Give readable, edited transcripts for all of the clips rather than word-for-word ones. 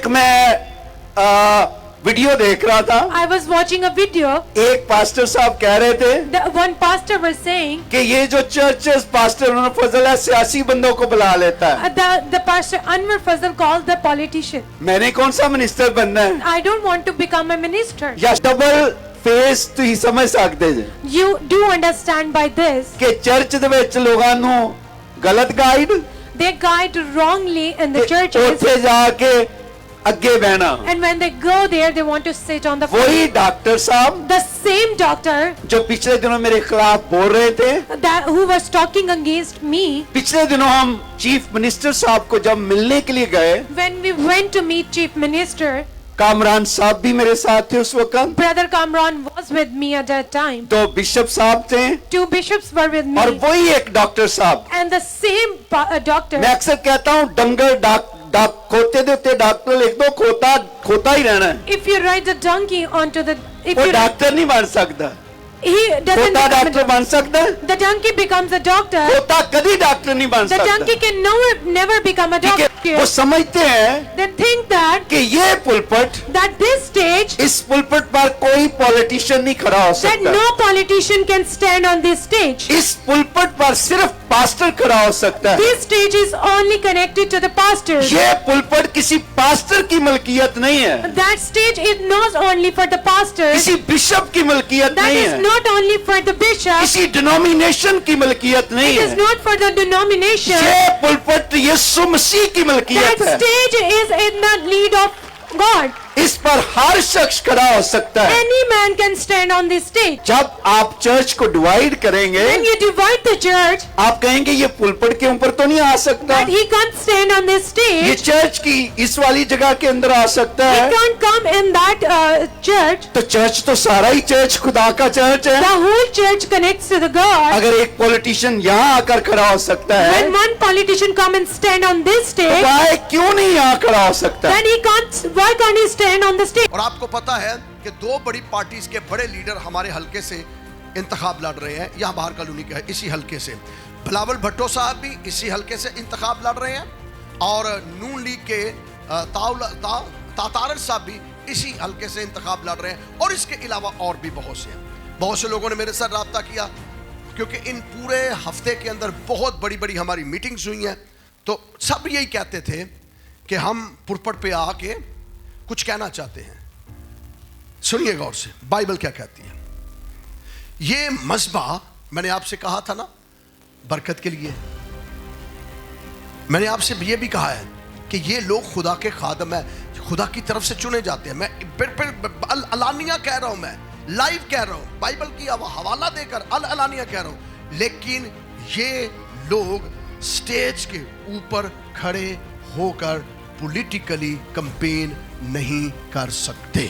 ایک میں ویڈیو دیکھ رہا تھا. I was watching a video. ایک پاسٹر صاحب کہہ رہے تھے One pastor was saying کہ یہ جو چرچز پاسٹر انور فضل ہے سیاسی بندوں کو بلا لیتا ہے. the pastor Anwar Fazal called the politician. میں نے کون سا منسٹر بننا ہے؟ I don't want to become a minister. یا ڈبل فیس تھی سمجھ سکتے جی You do understand by this. کہ چرچ دے وچ لوگاں نو غلط guide They guide wrongly in the churches, اوتھے جا کے اگے بہنا. and when they go there, they want to sit on the front. وہی ڈاکٹر صاحب The same doctor جو پچھلے دنوں میرے خلاف بول رہے تھے, who was talking against me, پچھلے دنوں ہم چیف منسٹر صاحب کو جب ملنے کے لیے گئے, when we went to meet Chief Minister, Kamran صاحب بھی میرے ساتھ تھے اس وقت, Brother Kamran was with me at that time. دو بشپ صاحب تھے, 2 bishops were with اور me, وہی ایک ڈاکٹر صاحب. and the same doctor. میں اکثر کہتا ہوں ڈنگر کھوتے دے تے ڈاکٹر لکھ دو, کھوتا ہی رہنا ہے. If you ride the donkey onto the, if وہ you, ڈاکٹر نہیں بن سکتا. he doesn't کھوتا become a ڈاکٹر بن سکتا ہے, the donkey becomes a doctor. کھوتا کبھی ڈاکٹر نہیں بن The سکتا. donkey can never become a ٹھیک ہے, doctor. وہ سمجھتے ہیں They think that کہ یہ پلپٹ, this stage, اس پلپٹ پر کوئی پولیٹیشین نہیں کھڑا ہو that سکتا. no politician can stand on this stage. اس پلپٹ پر صرف پاسٹر کھڑا ہو سکتا ہے. This stage is only connected to the pastor. یہ پلپٹ کسی پاسٹر کی ملکیت نہیں ہے, That stage is not only for the pastor. کسی بشپ کی ملکیت That نہیں is ہے, not only for the bishop. کسی ڈینومینیشن کی ملکیت نہیں It is ہے. not for the denomination. یہ پلپٹ یسوع مسیح کی That ملکیت ہے. stage is in the lead of God. اس پر ہر شخص کھڑا ہو سکتا ہے. Any man can stand on this stage. جب آپ چرچ کو ڈیوائیڈ کریں گے, When you divide the church, آپ کہیں گے یہ پلپٹ کے اوپر تو نہیں آ سکتا, that he can't stand on this یہ stage, چرچ کی اس والی جگہ کے اندر آ سکتا he ہے. can't come in that church. تو چرچ تو سارا ہی چرچ خدا کا چرچ ہے. The whole church connects to the God. اگر ایک پولیٹیشین یہاں آ کر کھڑا ہو سکتا ہے, When one politician come and stand on this تو stage, وائے کیوں نہیں یہاں کھڑا ہو سکتا؟ then why can't he stand on the stage? اور آپ کو پتا ہے کہ 2 بڑی پارٹیز کے بڑے لیڈر ہمارے حلقے سے انتخاب لڑ رہے ہیں, یہاں باہر کالونی کے ہے, اسی حلقے سے. بلاول بھٹو صاحب بھی اسی حلقے سے انتخاب لڑ رہے ہیں, اور نون لیگ کے تاتارر صاحب بھی اسی حلقے سے انتخاب لڑ رہے ہیں, اور اس کے علاوہ اور بھی بہت سے لوگوں نے میرے ساتھ رابطہ کیا, کیونکہ ان پورے ہفتے کے اندر بہت بڑی ہماری میٹنگز ہوئی ہیں. تو سب یہی کہتے تھے کہ ہم پلپٹ پہ آ کے کچھ کہنا چاہتے ہیں. سنیے غور سے, بائبل کیا کہتی ہے. یہ مذبح میں نے آپ سے کہا تھا نا برکت کے لیے. میں نے آپ سے یہ بھی کہا ہے کہ یہ لوگ خدا کے خادم ہیں, خدا کی طرف سے چنے جاتے ہیں. میں علانیہ کہہ رہا ہوں, میں لائیو کہہ رہا ہوں, بائبل کی حوالہ دے کر علانیہ کہہ رہا ہوں. لیکن یہ لوگ سٹیج کے اوپر کھڑے ہو کر پولیٹیکلی کمپین نہیں کر سکتے.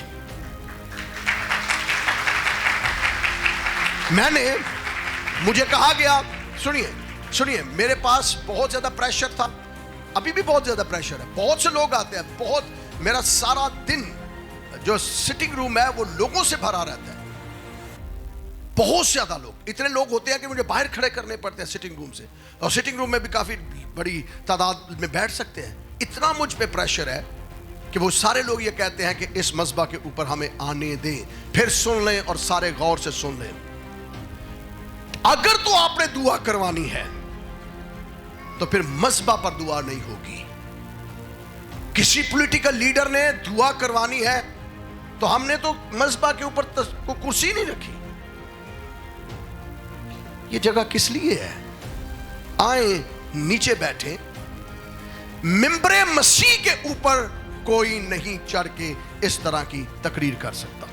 مجھے کہا گیا, سنیے, میرے پاس بہت زیادہ پریشر تھا, ابھی بھی بہت زیادہ پریشر ہے. بہت سے لوگ آتے ہیں, میرا سارا دن جو سٹنگ روم ہے وہ لوگوں سے بھرا رہتا ہے. بہت زیادہ لوگ, اتنے لوگ ہوتے ہیں کہ مجھے باہر کھڑے کرنے پڑتے ہیں سٹنگ روم سے, اور سٹنگ روم میں بھی کافی بڑی تعداد میں بیٹھ سکتے ہیں. اتنا مجھ پہ پریشر ہے کہ وہ سارے لوگ یہ کہتے ہیں کہ اس مذبح کے اوپر ہمیں آنے دیں, پھر سن لیں اور سارے غور سے سن لیں. اگر تو آپ نے دعا کروانی ہے تو پھر مذبح پر دعا نہیں ہوگی. کسی پولیٹیکل لیڈر نے دعا کروانی ہے تو ہم نے تو مذبح کے اوپر کرسی نہیں رکھی. یہ جگہ کس لیے ہے؟ آئیں نیچے بیٹھیں. ممبر مسیح کے اوپر کوئی نہیں چڑھ کے اس طرح کی تقریر کر سکتا.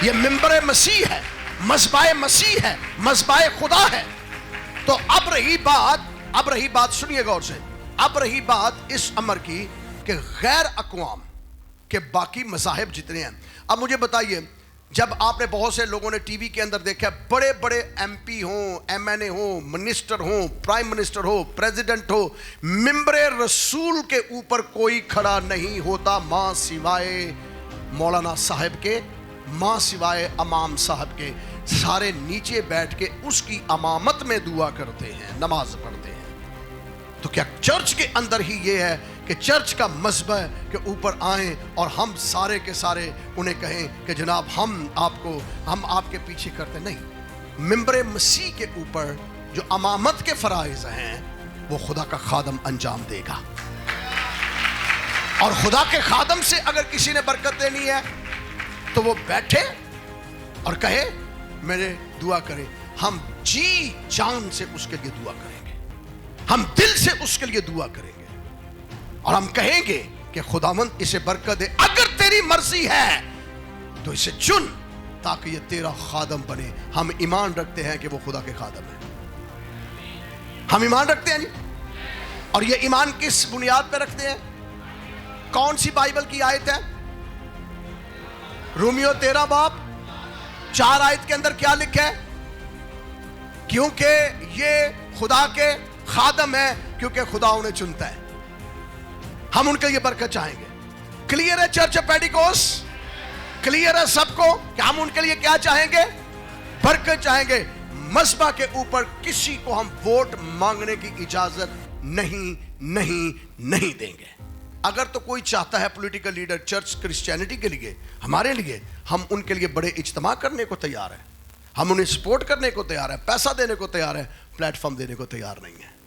یہ ممبر مسیح ہے, مذبح مسیح ہے, مذبح خدا ہے. تو اب رہی بات سنیے غور سے, اب رہی بات اس امر کی کہ غیر اقوام کے باقی مذاہب جتنے ہیں. اب مجھے بتائیے, جب آپ نے بہت سے لوگوں نے ٹی وی کے اندر دیکھا, بڑے بڑے ایم پی ہوں, ایم این اے ہوں, منسٹر ہوں, پرائم منسٹر ہو, پریزیڈنٹ ہو, ممبر رسول کے اوپر کوئی کھڑا نہیں ہوتا ماں سوائے مولانا صاحب کے, ماں سوائے امام صاحب کے. سارے نیچے بیٹھ کے اس کی امامت میں دعا کرتے ہیں, نماز پڑھتے ہیں. تو کیا چرچ کے اندر ہی یہ ہے کہ چرچ کا مذبح کے اوپر آئیں اور ہم سارے کے سارے انہیں کہیں کہ جناب ہم آپ کے پیچھے کرتے نہیں. ممبر مسیح کے اوپر جو امامت کے فرائض ہیں وہ خدا کا خادم انجام دے گا. اور خدا کے خادم سے اگر کسی نے برکت لینی ہے تو وہ بیٹھے اور کہے میرے دعا کریں. ہم جی جان سے اس کے لیے دعا کریں گے, ہم دل سے اس کے لیے دعا کریں گے, اور ہم کہیں گے کہ خداوند اسے برکت دے, اگر تیری مرضی ہے تو اسے چن تاکہ یہ تیرا خادم بنے. ہم ایمان رکھتے ہیں کہ وہ خدا کے خادم ہیں. ہم ایمان رکھتے ہیں. اور یہ ایمان کس بنیاد پہ رکھتے ہیں؟ کون سی بائبل کی آیت ہے؟ رومیو 13 باب 4 آیت کے اندر کیا لکھا ہے؟ کیونکہ یہ خدا کے خادم ہیں, کیونکہ خدا انہیں چنتا ہے. ہم ان کے لیے برکت چاہیں گے. کلیئر ہے چرچ آف پینٹیکوس؟ کلیئر ہے سب کو کہ ہم ان کے لیے کیا چاہیں گے؟ برکت چاہیں گے. مذبح کے اوپر کسی کو ہم ووٹ مانگنے کی اجازت نہیں دیں گے. اگر تو کوئی چاہتا ہے پولیٹیکل لیڈر چرچ کرسچینٹی کے لیے, ہمارے لیے, ہم ان کے لیے بڑے اجتماع کرنے کو تیار ہیں, ہم انہیں سپورٹ کرنے کو تیار ہیں, پیسہ دینے کو تیار ہیں, پلیٹ فارم دینے کو تیار نہیں ہیں.